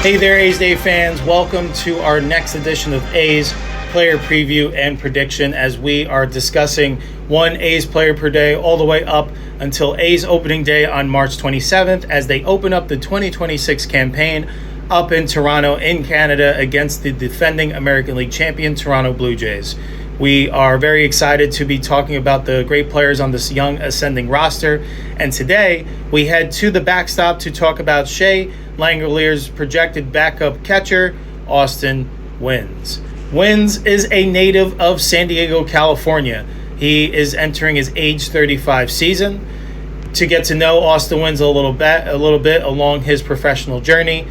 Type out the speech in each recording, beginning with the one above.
Hey there, A's Day fans. Welcome to our next edition of A's Player Preview and Prediction as we are discussing one A's player per day all the way up until A's opening day on March 27th as they open up the 2026 campaign up in Toronto in Canada against the defending American League champion Toronto Blue Jays. We are very excited to be talking about the great players on this young ascending roster. And today we head to the backstop to talk about Shea Langolier's projected backup catcher, Austin Wynns. Wynns is a native of San Diego, California. He is entering his age 35 season. To get to know Austin Wynns a little bit along his professional journey.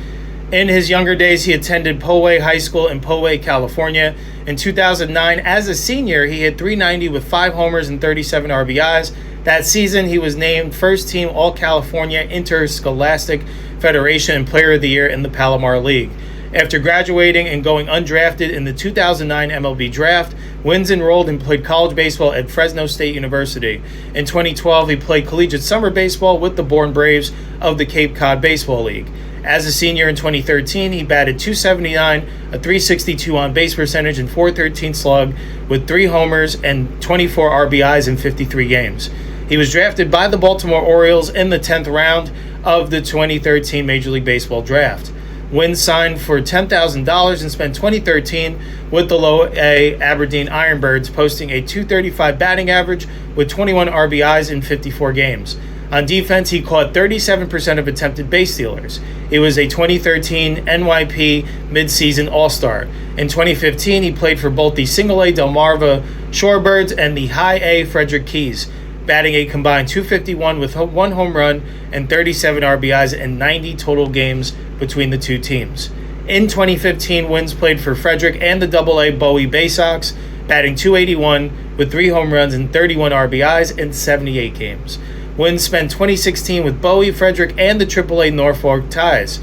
In his younger days, he attended Poway High School in Poway, California. In 2009, as a senior, he hit .390 with 5 homers and 37 RBIs. That season, he was named First Team All-California Interscholastic Federation and Player of the Year in the Palomar League. After graduating and going undrafted in the 2009 MLB Draft, Wynns enrolled and played college baseball at Fresno State University. In 2012, he played collegiate summer baseball with the Bourne Braves of the Cape Cod Baseball League. As a senior in 2013, he batted .279, a .362 on-base percentage, and .413 slug with 3 homers and 24 RBIs in 53 games. He was drafted by the Baltimore Orioles in the 10th round of the 2013 Major League Baseball Draft. Wynns signed for $10,000 and spent 2013 with the low-A Aberdeen Ironbirds, posting a .235 batting average with 21 RBIs in 54 games. On defense, he caught 37% of attempted base stealers. He was a 2013 NYP midseason All-Star. In 2015, he played for both the Single-A Delmarva Shorebirds and the High-A Frederick Keys, batting a combined .251 with 1 home run and 37 RBIs in 90 total games between the two teams. In 2015, Wynns played for Frederick and the Double-A Bowie Bay Sox, batting .281 with 3 home runs and 31 RBIs in 78 games. Wynns spent 2016 with Bowie, Frederick, and the AAA Norfolk Ties,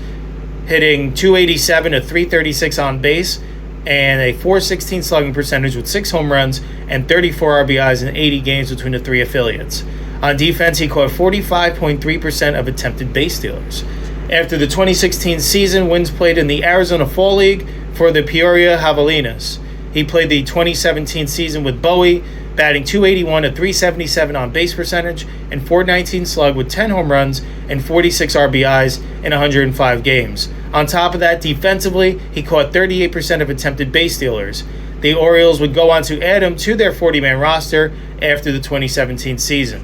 hitting .287, a .336 on base, and a .416 slugging percentage with 6 home runs and 34 RBIs in 80 games between the 3 affiliates. On defense, he caught 45.3% of attempted base stealers. After the 2016 season, Wynns played in the Arizona Fall League for the Peoria Javelinas. He played the 2017 season with Bowie, batting .281, a .377 on base percentage, and .419 slug with 10 home runs and 46 RBIs in 105 games. On top of that, defensively, he caught 38% of attempted base stealers. The Orioles would go on to add him to their 40-man roster after the 2017 season.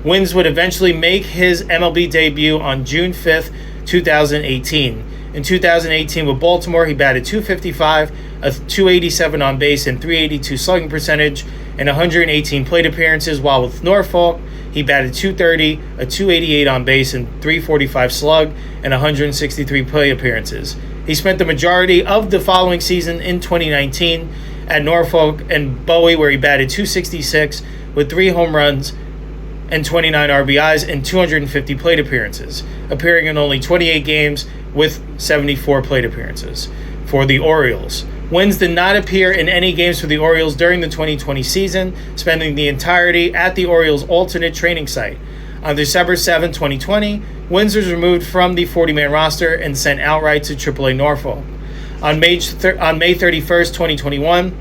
Wynns would eventually make his MLB debut on June 5th, 2018. In 2018 with Baltimore, he batted .255, a .287 on base, and .382 slugging percentage in 118 plate appearances, while with Norfolk, he batted .230, a .288 on base, and .345 slug in 163 plate appearances. He spent the majority of the following season in 2019 at Norfolk and Bowie, where he batted .266 with 3 home runs and 29 RBIs in 250 plate appearances, appearing in only 28 games with 74 plate appearances. For the Orioles, Wynns did not appear in any games for the Orioles during the 2020 season, spending the entirety at the Orioles' alternate training site. On December 7, 2020, Wynns was removed from the 40-man roster and sent outright to AAA Norfolk. On May 31st, 2021,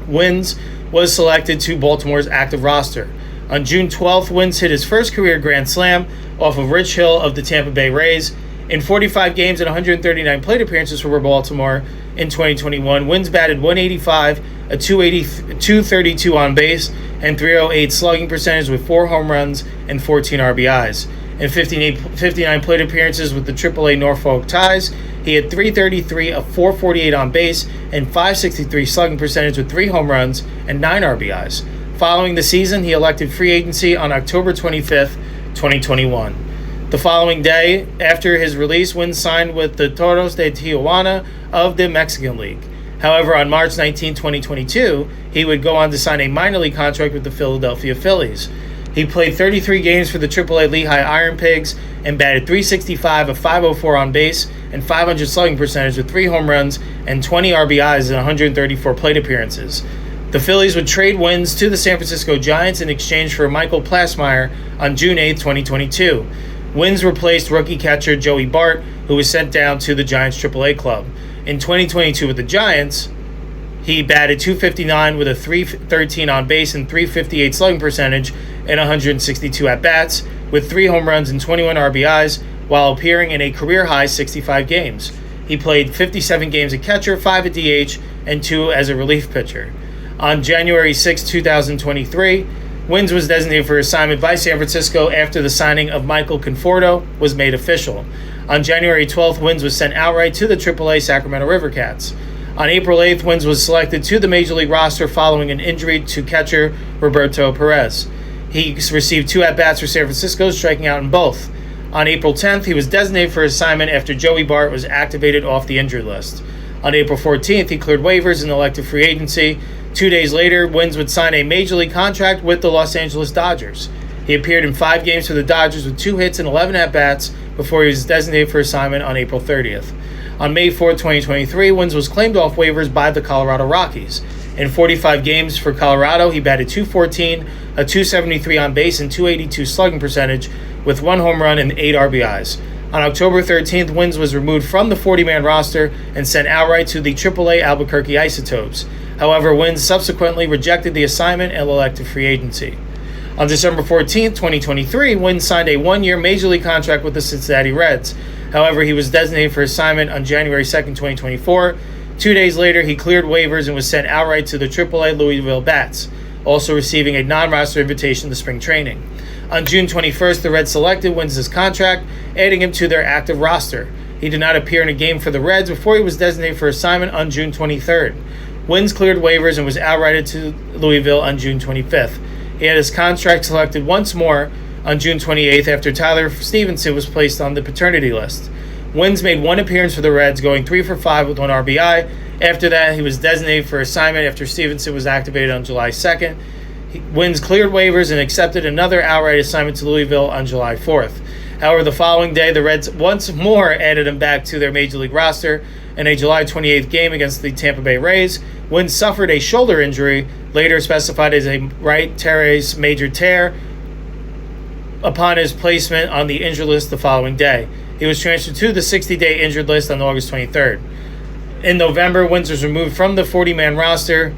Wynns was selected to Baltimore's active roster. On June 12th, Wynns hit his first career grand slam off of Rich Hill of the Tampa Bay Rays. In 45 games and 139 plate appearances for Baltimore in 2021, Wynns batted .185, a .232 on base, and .308 slugging percentage with 4 home runs and 14 RBIs. In 59 plate appearances with the AAA Norfolk Ties, he had .333, a .448 on base, and .563 slugging percentage with 3 home runs and 9 RBIs. Following the season, he elected free agency on October 25th, 2021. The following day, after his release, Wynns signed with the Toros de Tijuana of the Mexican League. However, on March 19, 2022, he would go on to sign a minor league contract with the Philadelphia Phillies. He played 33 games for the AAA Lehigh Iron Pigs and batted .365, a .504 on base, and .500 slugging percentage with 3 home runs and 20 RBIs in 134 plate appearances. The Phillies would trade Wynns to the San Francisco Giants in exchange for Michael Plasmeyer on June 8, 2022. Wynns replaced rookie catcher Joey Bart, who was sent down to the Giants AAA club. In 2022 with the Giants, he batted .259 with a .313 on base and .358 slugging percentage in 162 at-bats, with 3 home runs and 21 RBIs, while appearing in a career-high 65 games. He played 57 games at catcher, 5 at DH, and 2 as a relief pitcher. On January 6, 2023, Wynns was designated for assignment by San Francisco after the signing of Michael Conforto was made official. On January 12th, Wynns was sent outright to the AAA Sacramento River Cats. On April 8th, Wynns was selected to the Major League roster following an injury to catcher Roberto Perez. He received 2 at-bats for San Francisco, striking out in both. On April 10th, he was designated for assignment after Joey Bart was activated off the injured list. On April 14th, he cleared waivers and elected free agency. 2 days later, Wynns would sign a Major League contract with the Los Angeles Dodgers. He appeared in 5 games for the Dodgers with 2 hits and 11 at-bats before he was designated for assignment on April 30th. On May 4, 2023, Wynns was claimed off waivers by the Colorado Rockies. In 45 games for Colorado, he batted .214, a .273 on base, and .282 slugging percentage, with 1 home run and 8 RBIs. On October 13th, Wynns was removed from the 40-man roster and sent outright to the AAA Albuquerque Isotopes. However, Wynns subsequently rejected the assignment and elected free agency. On December 14, 2023, Wynns signed a 1-year Major League contract with the Cincinnati Reds. However, he was designated for assignment on January 2, 2024. 2 days later, he cleared waivers and was sent outright to the AAA Louisville Bats, also receiving a non-roster invitation to spring training. On June 21st, the Reds selected Wynns' contract, adding him to their active roster. He did not appear in a game for the Reds before he was designated for assignment on June 23rd. Wynns cleared waivers and was outrighted to Louisville on June 25th. He had his contract selected once more on June 28th after Tyler Stevenson was placed on the paternity list. Wynns made 1 appearance for the Reds, going 3 for 5 with 1 RBI. After that, he was designated for assignment after Stevenson was activated on July 2nd. Wynns cleared waivers and accepted another outright assignment to Louisville on July 4th. However, the following day, the Reds once more added him back to their Major League roster. In a July 28th game against the Tampa Bay Rays, Wynns suffered a shoulder injury, later specified as a right teres major tear, upon his placement on the injured list the following day. He was transferred to the 60-day injured list on August 23rd. In November, Wynns was removed from the 40-man roster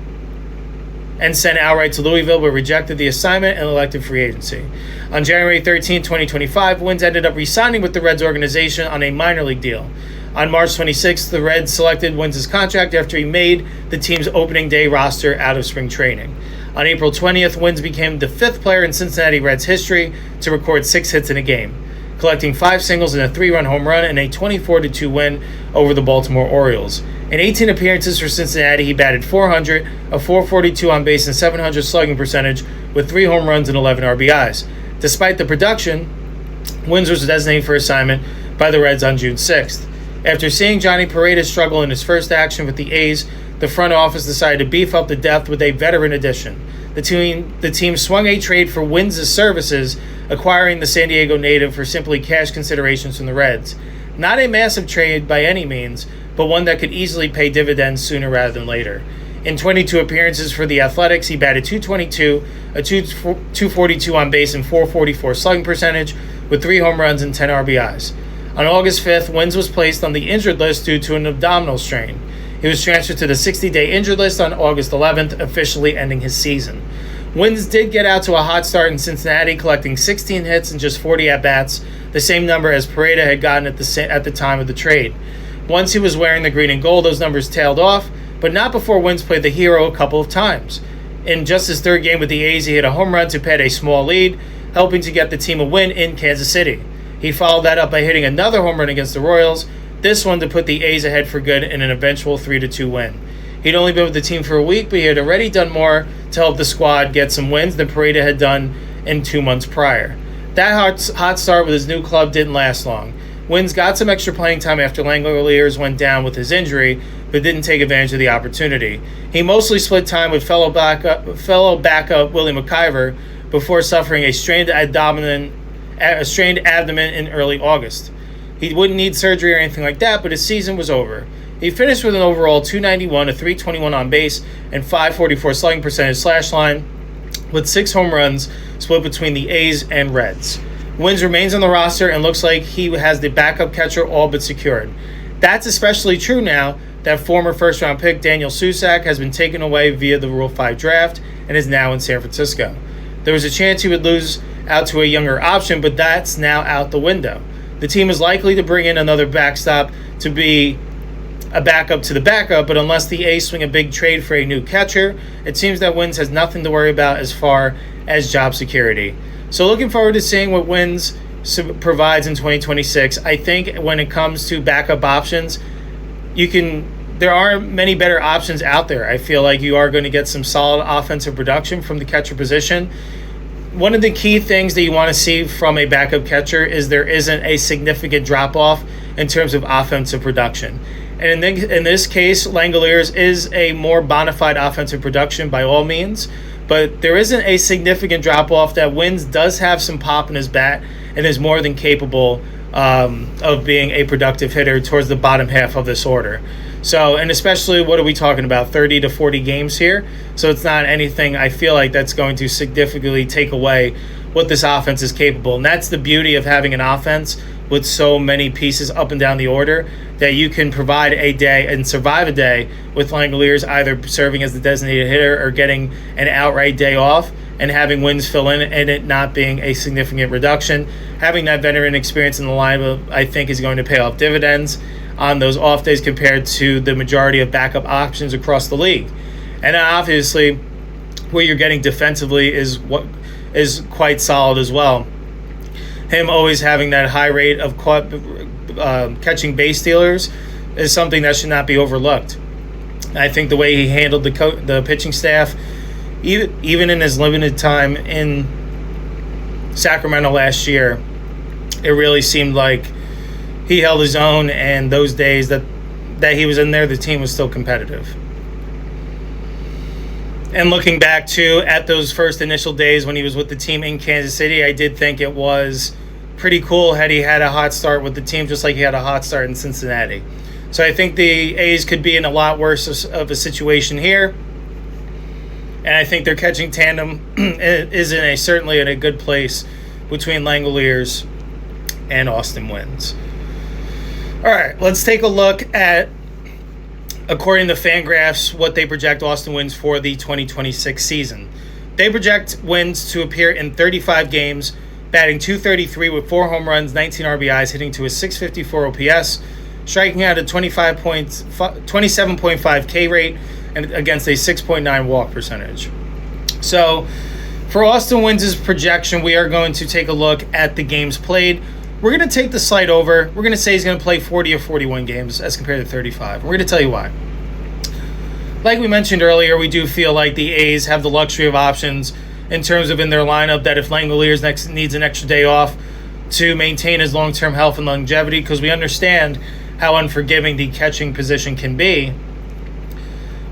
and sent outright to Louisville, but rejected the assignment and elected free agency. On January 13, 2025, Wynns ended up re-signing with the Reds organization on a minor league deal. On March 26th, the Reds selected Wynns' contract after he made the team's opening day roster out of spring training. On April 20th, Wynns became the 5th player in Cincinnati Reds history to record 6 hits in a game, collecting 5 singles and a 3-run home run in a 24-2 win over the Baltimore Orioles. In 18 appearances for Cincinnati, he batted .400, a .442 on base, and .700 slugging percentage with 3 home runs and 11 RBIs. Despite the production, Wynns was designated for assignment by the Reds on June 6th. After seeing Johnny Paredes struggle in his first action with the A's, the front office decided to beef up the depth with a veteran addition. The team swung a trade for Wynns' services, acquiring the San Diego native for simply cash considerations from the Reds. Not a massive trade by any means, but one that could easily pay dividends sooner rather than later. In 22 appearances for the Athletics, he batted .222, a .242 on base, and .444 slugging percentage with 3 home runs and 10 RBIs. On August 5th, Wynns was placed on the injured list due to an abdominal strain. He was transferred to the 60-day injured list on August 11th, officially ending his season. Wynns did get out to a hot start in Cincinnati, collecting 16 hits and just 40 at-bats, the same number as Paredes had gotten at the time of the trade. Once he was wearing the green and gold, those numbers tailed off, but not before Wynns played the hero a couple of times. In just his 3rd game with the A's, he hit a home run to pad a small lead, helping to get the team a win in Kansas City. He followed that up by hitting another home run against the Royals, this one to put the A's ahead for good in an eventual 3-2 win. He'd only been with the team for a week, but he had already done more to help the squad get some wins than Paredes had done in 2 months prior. That hot start with his new club didn't last long. Wynns got some extra playing time after Langoliers went down with his injury, but didn't take advantage of the opportunity. He mostly split time with fellow backup Willie McIver before suffering a strained abdomen in early August. He wouldn't need surgery or anything like that, but his season was over. He finished with an overall .291, a .321 on base, and .544 slugging percentage slash line, with 6 home runs split between the A's and Reds. Wynns remains on the roster and looks like he has the backup catcher all but secured. That's especially true now that former first-round pick Daniel Susac has been taken away via the Rule 5 draft and is now in San Francisco. There was a chance he would lose out to a younger option, but that's now out the window. The team is likely to bring in another backstop to be a backup to the backup, but unless the A's swing a big trade for a new catcher, it seems that Wynns has nothing to worry about as far as job security. So looking forward to seeing what Wynns provides in 2026. I think when it comes to backup options, there are many better options out there. I feel like you are going to get some solid offensive production from the catcher position. One of the key things that you want to see from a backup catcher is there isn't a significant drop-off in terms of offensive production. And in this case, Langoliers is a more bona fide offensive production by all means, but there isn't a significant drop-off. That Wynns does have some pop in his bat and is more than capable of being a productive hitter towards the bottom half of this order. So, and especially, what are we talking about, 30 to 40 games here? So it's not anything I feel like that's going to significantly take away what this offense is capable. And that's the beauty of having an offense with so many pieces up and down the order, that you can provide a day and survive a day with Langoliers either serving as the designated hitter or getting an outright day off, and having Wynns fill in and it not being a significant reduction. Having that veteran experience in the lineup, I think, is going to pay off dividends on those off days compared to the majority of backup options across the league. And obviously, what you're getting defensively is quite solid as well. Him always having that high rate of catching base stealers is something that should not be overlooked. I think the way he handled the pitching staff, even in his limited time in Sacramento last year, it really seemed like he held his own, and those days that he was in there, the team was still competitive. And looking back, too, at those first initial days when he was with the team in Kansas City, I did think it was pretty cool had he had a hot start with the team, just like he had a hot start in Cincinnati. So I think the A's could be in a lot worse of a situation here. And I think their catching tandem is certainly in a good place between Langoliers and Austin Wynns. All right, let's take a look at, according to Fangraphs, what they project Austin Wynns for the 2026 season. They project Wynns to appear in 35 games, batting .233 with 4 home runs, 19 RBIs, hitting to a .654 OPS, striking out a 27.5 K rate, and against a 6.9 walk percentage. So, for Austin Wynns' projection, we are going to take a look at the games played. We're going to take the slight over. We're going to say he's going to play 40 or 41 games as compared to 35. We're going to tell you why. Like we mentioned earlier, we do feel like the A's have the luxury of options in terms of in their lineup, that if Langoliers needs an extra day off to maintain his long-term health and longevity, because we understand how unforgiving the catching position can be,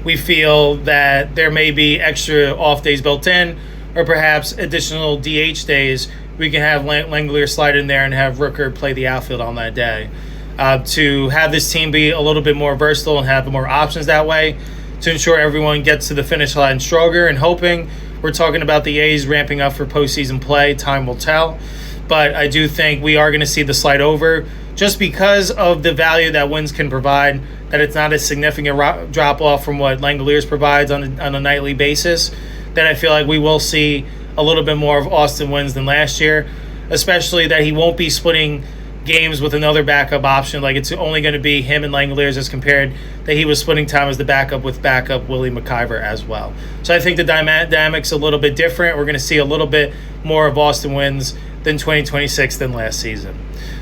we feel that there may be extra off days built in, or perhaps additional DH days. We can have Langoliers slide in there and have Rooker play the outfield on that day. To have this team be a little bit more versatile and have more options that way, to ensure everyone gets to the finish line stronger, and hoping, we're talking about the A's ramping up for postseason play. Time will tell. But I do think we are going to see the slide over just because of the value that Wynns can provide, that it's not a significant drop-off from what Langoliers provides on a nightly basis, that I feel like we will see a little bit more of Austin Wynns than last year, especially that he won't be splitting games with another backup option. Like, it's only going to be him and Langoliers, as compared that he was splitting time as the backup with backup Willie McIver as well. So I think the dynamic's a little bit different. We're going to see a little bit more of Austin Wynns than 2026 than last season.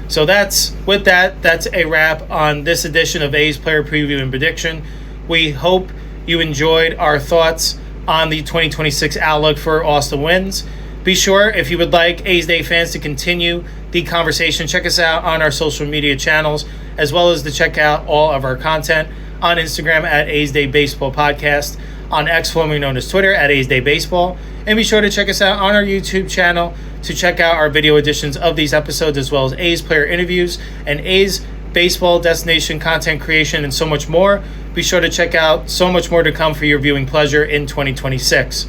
So that's a wrap on this edition of A's Player Preview and Prediction. We hope you enjoyed our thoughts on the 2026 outlook for Austin Wynns. Be sure, if you would like A's Day fans to continue the conversation, check us out on our social media channels, as well as to check out all of our content on Instagram at A's Day Baseball Podcast, on X, formerly known as Twitter, at A's Day Baseball. And be sure to check us out on our YouTube channel to check out our video editions of these episodes, as well as A's player interviews and A's baseball destination content creation, and so much more. Be sure to check out so much more to come for your viewing pleasure in 2026.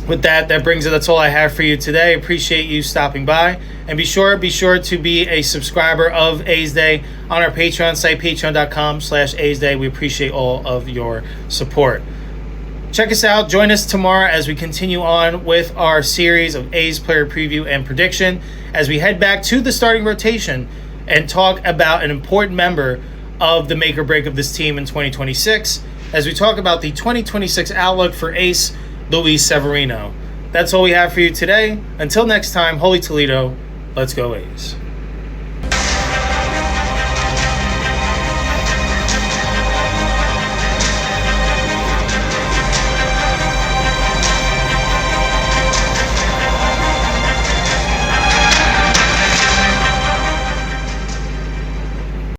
with that brings it. That's all I have for you today. Appreciate you stopping by, and be sure to be a subscriber of A's Day on our Patreon site, patreon.com/A's Day. We appreciate all of your support. Check us out. Join us tomorrow as we continue on with our series of A's player preview and prediction as we head back to the starting rotation and talk about an important member of the make or break of this team in 2026 as we talk about the 2026 outlook for ace Luis Severino. That's all we have for you today. Until next time, Holy Toledo, let's go A's.